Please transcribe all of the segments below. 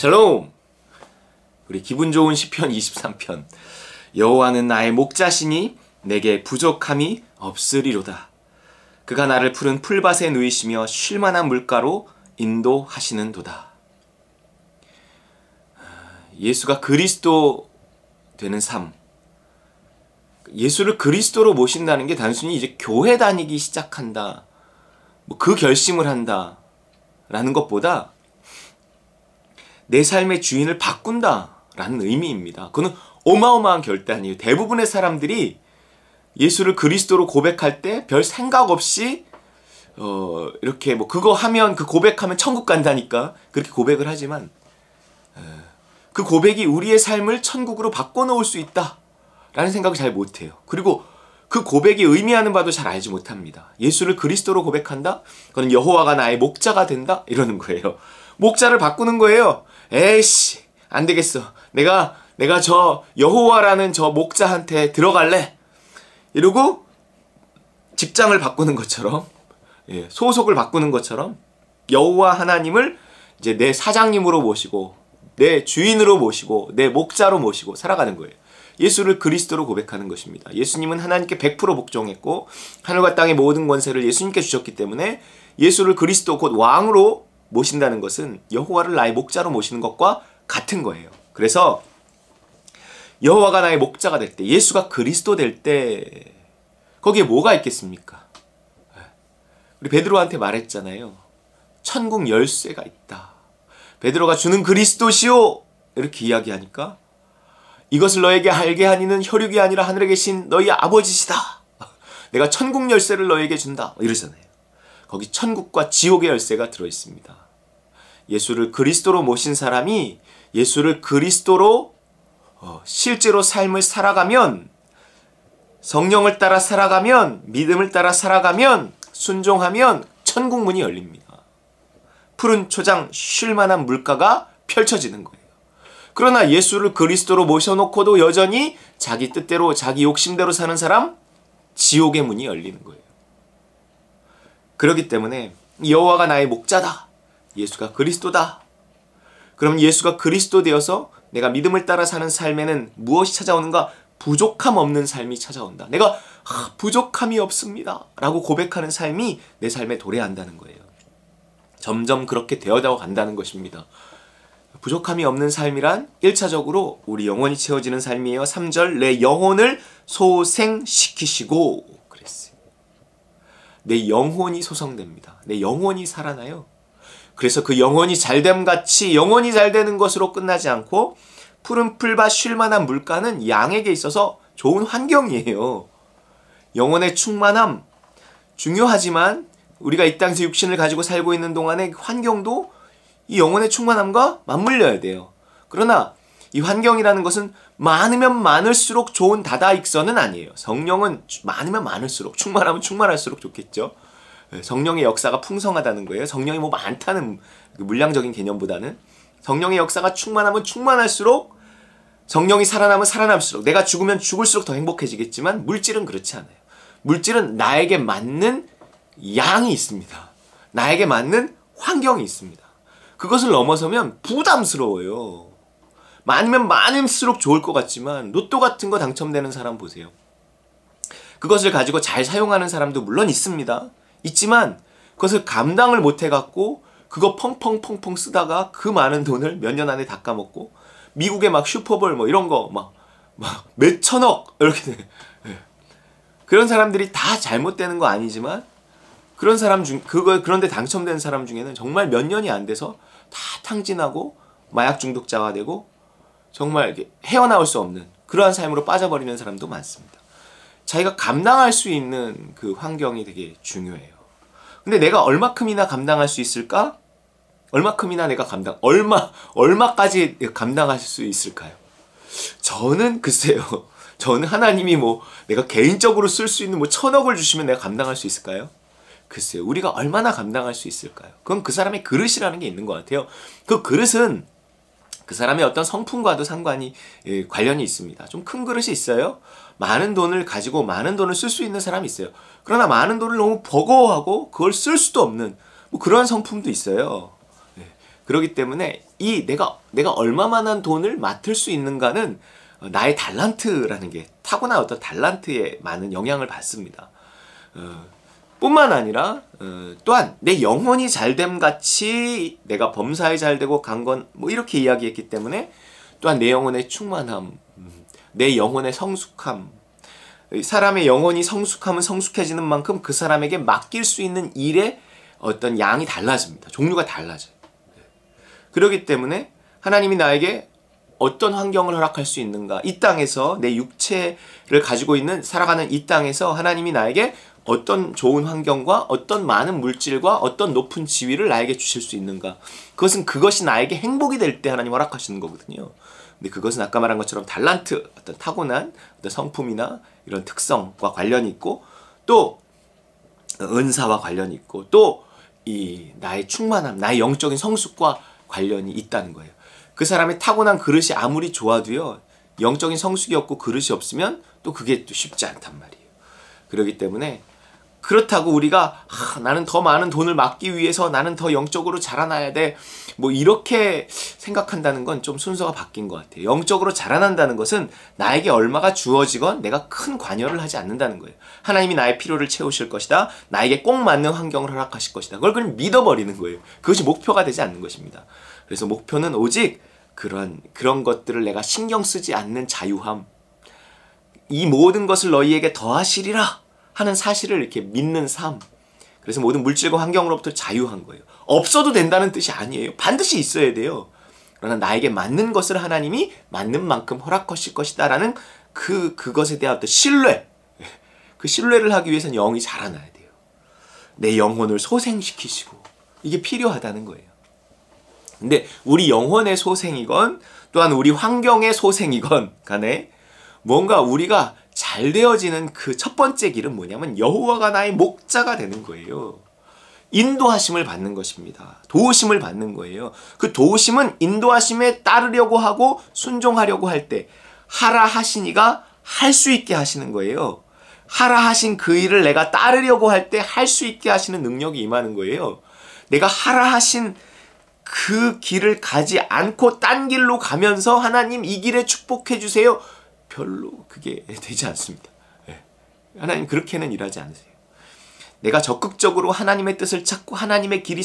샬롬! 우리 기분 좋은 시편 23편. 여호와는 나의 목자시니 내게 부족함이 없으리로다. 그가 나를 푸른 풀밭에 누이시며 쉴만한 물가로 인도하시는도다. 예수가 그리스도 되는 삶. 예수를 그리스도로 모신다는 게 단순히 이제 교회 다니기 시작한다, 그 결심을 한다 라는 것보다 내 삶의 주인을 바꾼다라는 의미입니다. 그건 어마어마한 결단이에요. 대부분의 사람들이 예수를 그리스도로 고백할 때 별 생각 없이 이렇게 그거 하면, 그 고백하면 천국 간다니까 그렇게 고백을 하지만 그 고백이 우리의 삶을 천국으로 바꿔놓을 수 있다라는 생각을 잘 못해요. 그리고 그 고백이 의미하는 바도 잘 알지 못합니다. 예수를 그리스도로 고백한다? 그건 여호와가 나의 목자가 된다? 이러는 거예요. 목자를 바꾸는 거예요. 에이씨, 안 되겠어. 내가 저 여호와라는 저 목자한테 들어갈래. 이러고 직장을 바꾸는 것처럼, 소속을 바꾸는 것처럼 여호와 하나님을 이제 내 사장님으로 모시고, 내 주인으로 모시고, 내 목자로 모시고 살아가는 거예요. 예수를 그리스도로 고백하는 것입니다. 예수님은 하나님께 100% 복종했고 하늘과 땅의 모든 권세를 예수님께 주셨기 때문에 예수를 그리스도 곧 왕으로 모신다는 것은 여호와를 나의 목자로 모시는 것과 같은 거예요. 그래서 여호와가 나의 목자가 될 때, 예수가 그리스도 될 때 거기에 뭐가 있겠습니까? 우리 베드로한테 말했잖아요. 천국 열쇠가 있다. 베드로가 주는 그리스도시오 이렇게 이야기하니까 이것을 너에게 알게 하니는 혈육이 아니라 하늘에 계신 너희 아버지시다. 내가 천국 열쇠를 너에게 준다 이러잖아요. 거기 천국과 지옥의 열쇠가 들어있습니다. 예수를 그리스도로 모신 사람이 예수를 그리스도로 실제로 삶을 살아가면, 성령을 따라 살아가면, 믿음을 따라 살아가면, 순종하면 천국 문이 열립니다. 푸른 초장 쉴만한 물가가 펼쳐지는 거예요. 그러나 예수를 그리스도로 모셔놓고도 여전히 자기 뜻대로, 자기 욕심대로 사는 사람, 지옥의 문이 열리는 거예요. 그렇기 때문에 여호와가 나의 목자다. 예수가 그리스도다. 그럼 예수가 그리스도 되어서 내가 믿음을 따라 사는 삶에는 무엇이 찾아오는가? 부족함 없는 삶이 찾아온다. 내가 부족함이 없습니다 라고 고백하는 삶이 내 삶에 도래한다는 거예요. 점점 그렇게 되어가고 간다는 것입니다. 부족함이 없는 삶이란 1차적으로 우리 영혼이 채워지는 삶이에요. 3절, 내 영혼을 소생시키시고 그랬어요. 내 영혼이 소성됩니다. 내 영혼이 살아나요. 그래서 그 영혼이 잘됨같이 영혼이 잘 되는 것으로 끝나지 않고 푸른 풀밭 쉴만한 물가는 양에게 있어서 좋은 환경이에요. 영혼의 충만함 중요하지만 우리가 이 땅에서 육신을 가지고 살고 있는 동안의 환경도 이 영혼의 충만함과 맞물려야 돼요. 그러나 이 환경이라는 것은 많으면 많을수록 좋은 다다익선은 아니에요. 성령은 많으면 많을수록, 충만하면 충만할수록 좋겠죠. 성령의 역사가 풍성하다는 거예요. 성령이 많다는 물량적인 개념보다는 성령의 역사가 충만하면 충만할수록, 성령이 살아나면 살아날수록, 내가 죽으면 죽을수록 더 행복해지겠지만 물질은 그렇지 않아요. 물질은 나에게 맞는 양이 있습니다. 나에게 맞는 환경이 있습니다. 그것을 넘어서면 부담스러워요. 많으면 많을수록 좋을 것 같지만 로또 같은 거 당첨되는 사람 보세요. 그것을 가지고 잘 사용하는 사람도 물론 있습니다. 있지만 그것을 감당을 못해갖고 그거 펑펑펑펑 쓰다가 그 많은 돈을 몇 년 안에 다 까먹고 미국의 막 슈퍼볼 이런 거 막 몇천억 이렇게 돼. 그런 사람들이 다 잘못되는 거 아니지만 그런 사람 그런데 당첨된 사람 중에는 정말 몇 년이 안 돼서 다 탕진하고 마약 중독자가 되고 정말 이렇게 헤어나올 수 없는 그러한 삶으로 빠져버리는 사람도 많습니다. 자기가 감당할 수 있는 그 환경이 되게 중요해요. 근데 내가 얼마큼이나 감당할 수 있을까? 얼마큼이나 내가 얼마까지 감당할 수 있을까요? 저는 글쎄요. 저는 하나님이 내가 개인적으로 쓸 수 있는 1000억을 주시면 내가 감당할 수 있을까요? 글쎄요. 우리가 얼마나 감당할 수 있을까요? 그건 그 사람의 그릇이라는 게 있는 것 같아요. 그 그릇은 그 사람의 어떤 성품과도 상관이 관련이 있습니다. 좀 큰 그릇이 있어요. 많은 돈을 가지고 많은 돈을 쓸 수 있는 사람이 있어요. 그러나 많은 돈을 너무 버거워하고 그걸 쓸 수도 없는 그러한 성품도 있어요. 그렇기 때문에 이 내가 얼마만한 돈을 맡을 수 있는가는 나의 달란트라는 게 타고난 어떤 달란트에 많은 영향을 받습니다. 뿐만 아니라 또한 내 영혼이 잘됨 같이 내가 범사에 잘되고 강건 뭐 이렇게 이야기했기 때문에 또한 내 영혼의 충만함, 내 영혼의 성숙함, 사람의 영혼이 성숙하면 성숙해지는 만큼 그 사람에게 맡길 수 있는 일의 어떤 양이 달라집니다. 종류가 달라져요. 그렇기 때문에 하나님이 나에게 어떤 환경을 허락할 수 있는가, 이 땅에서 내 육체를 가지고 있는 살아가는 이 땅에서 하나님이 나에게 어떤 좋은 환경과 어떤 많은 물질과 어떤 높은 지위를 나에게 주실 수 있는가, 그것이 나에게 행복이 될 때 하나님 허락하시는 거거든요. 근데 그것은 아까 말한 것처럼 달란트, 어떤 타고난 어떤 성품이나 이런 특성과 관련이 있고, 또 은사와 관련이 있고, 또 이 나의 충만함, 나의 영적인 성숙과 관련이 있다는 거예요. 그 사람의 타고난 그릇이 아무리 좋아도요, 영적인 성숙이 없고 그릇이 없으면 또 그게 또 쉽지 않단 말이에요. 그렇기 때문에 그렇다고 우리가 나는 더 많은 돈을 맡기 위해서 나는 더 영적으로 자라나야 돼, 뭐 이렇게 생각한다는 건 좀 순서가 바뀐 것 같아요. 영적으로 자라난다는 것은 나에게 얼마가 주어지건 내가 큰 관여를 하지 않는다는 거예요. 하나님이 나의 필요를 채우실 것이다, 나에게 꼭 맞는 환경을 허락하실 것이다, 그걸 그냥 믿어버리는 거예요. 그것이 목표가 되지 않는 것입니다. 그래서 목표는 오직 그런 것들을 내가 신경 쓰지 않는 자유함, 이 모든 것을 너희에게 더하시리라 하는 사실을 이렇게 믿는 삶. 그래서 모든 물질과 환경으로부터 자유한 거예요. 없어도 된다는 뜻이 아니에요. 반드시 있어야 돼요. 그러나 나에게 맞는 것을 하나님이 맞는 만큼 허락하실 것이다 라는 그것에 대한 어떤 신뢰, 그 신뢰를 하기 위해서는 영이 자라나야 돼요. 내 영혼을 소생시키시고, 이게 필요하다는 거예요. 근데 우리 영혼의 소생이건 또한 우리 환경의 소생이건 간에 뭔가 우리가 잘 되어지는 그 첫 번째 길은 뭐냐면 여호와가 나의 목자가 되는 거예요. 인도하심을 받는 것입니다. 도우심을 받는 거예요. 그 도우심은 인도하심에 따르려고 하고 순종하려고 할 때 하라 하시니가 할 수 있게 하시는 거예요. 하라 하신 그 일을 내가 따르려고 할 때 할 수 있게 하시는 능력이 임하는 거예요. 내가 하라 하신 그 길을 가지 않고 딴 길로 가면서 하나님 이 길에 축복해 주세요, 별로 그게 되지 않습니다. 하나님 그렇게는 일하지 않으세요. 내가 적극적으로 하나님의 뜻을 찾고 하나님의 길에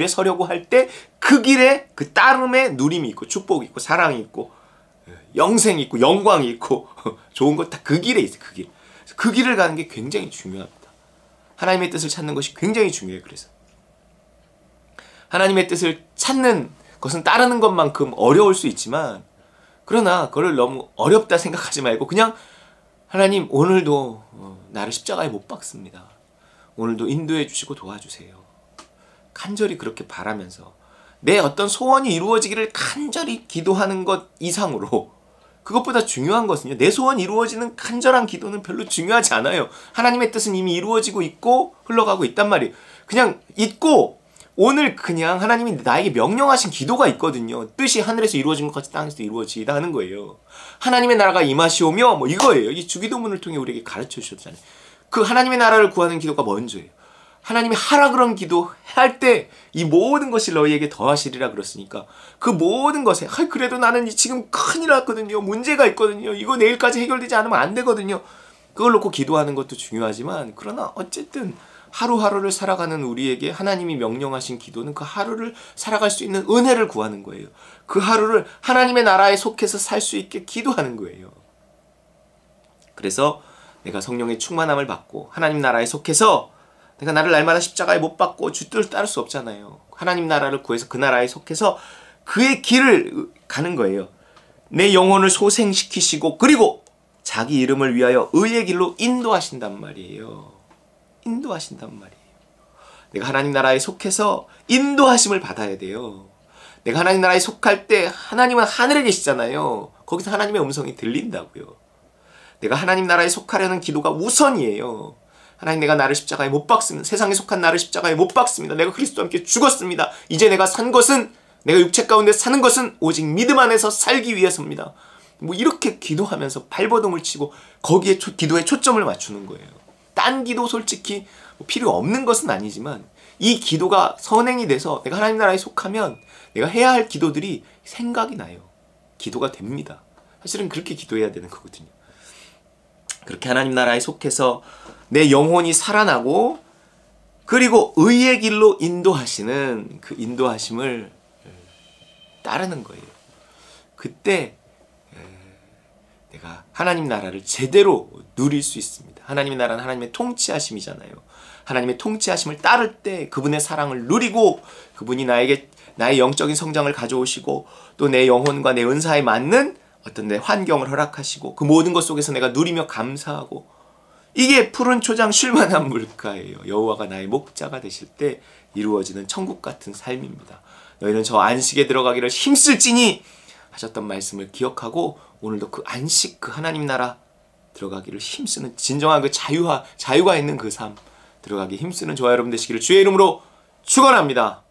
서려고 할 때 그 길에 그 따름에 누림이 있고 축복이 있고 사랑이 있고 영생이 있고 영광이 있고 좋은 것 다 그 길에 있어요. 그 길을 가는 게 굉장히 중요합니다. 하나님의 뜻을 찾는 것이 굉장히 중요해요. 그래서 하나님의 뜻을 찾는 것은 따르는 것만큼 어려울 수 있지만, 그러나 그걸 너무 어렵다 생각하지 말고 그냥 하나님 오늘도 나를 십자가에 못 박습니다. 오늘도 인도해 주시고 도와주세요. 간절히 그렇게 바라면서 내 어떤 소원이 이루어지기를 간절히 기도하는 것 이상으로, 그것보다 중요한 것은요, 내 소원이 이루어지는 간절한 기도는 별로 중요하지 않아요. 하나님의 뜻은 이미 이루어지고 있고 흘러가고 있단 말이에요. 그냥 있고 오늘 그냥 하나님이 나에게 명령하신 기도가 있거든요. 뜻이 하늘에서 이루어진 것 같이 땅에서 이루어지다 하는 거예요. 하나님의 나라가 임하시오며 뭐 이거예요. 이 주기도문을 통해 우리에게 가르쳐 주셨잖아요. 그 하나님의 나라를 구하는 기도가 먼저예요. 하나님이 하라 그런 기도 할 때 이 모든 것이 너희에게 더하시리라 그랬으니까 그 모든 것에 그래도 나는 지금 큰일 났거든요. 문제가 있거든요. 이거 내일까지 해결되지 않으면 안 되거든요. 그걸 놓고 기도하는 것도 중요하지만, 그러나 어쨌든 하루하루를 살아가는 우리에게 하나님이 명령하신 기도는 그 하루를 살아갈 수 있는 은혜를 구하는 거예요. 그 하루를 하나님의 나라에 속해서 살 수 있게 기도하는 거예요. 그래서 내가 성령의 충만함을 받고 하나님 나라에 속해서, 내가 나를 날마다 십자가에 못 박고 주 뜻을 따를 수 없잖아요. 하나님 나라를 구해서 그 나라에 속해서 그의 길을 가는 거예요. 내 영혼을 소생시키시고 그리고 자기 이름을 위하여 의의 길로 인도하신단 말이에요. 인도하신단 말이에요. 내가 하나님 나라에 속해서 인도하심을 받아야 돼요. 내가 하나님 나라에 속할 때 하나님은 하늘에 계시잖아요. 거기서 하나님의 음성이 들린다고요. 내가 하나님 나라에 속하려는 기도가 우선이에요. 하나님, 내가 나를 십자가에 못 박습니다. 세상에 속한 나를 십자가에 못 박습니다. 내가 그리스도와 함께 죽었습니다. 이제 내가 산 것은, 내가 육체 가운데 사는 것은 오직 믿음 안에서 살기 위해서입니다. 뭐 이렇게 기도하면서 발버둥을 치고 거기에 기도에 초점을 맞추는 거예요. 딴 기도 솔직히 뭐 필요 없는 것은 아니지만 이 기도가 선행이 돼서 내가 하나님 나라에 속하면 내가 해야 할 기도들이 생각이 나요. 기도가 됩니다. 사실은 그렇게 기도해야 되는 거거든요. 그렇게 하나님 나라에 속해서 내 영혼이 살아나고 그리고 의의 길로 인도하시는 그 인도하심을 따르는 거예요. 그때 내가 하나님 나라를 제대로 누릴 수 있습니다. 하나님의 나라는 하나님의 통치하심이잖아요. 하나님의 통치하심을 따를 때 그분의 사랑을 누리고 그분이 나에게 나의 영적인 성장을 가져오시고 또 내 영혼과 내 은사에 맞는 어떤 내 환경을 허락하시고 그 모든 것 속에서 내가 누리며 감사하고 이게 푸른 초장 쉴만한 물가예요. 여호와가 나의 목자가 되실 때 이루어지는 천국 같은 삶입니다. 너희는 저 안식에 들어가기를 힘쓸지니 하셨던 말씀을 기억하고 오늘도 그 안식, 그 하나님 나라 들어가기를 힘쓰는 진정한 그 자유가 있는 그 삶 들어가기 힘쓰는 저와 여러분 되시기를 주의 이름으로 축원합니다.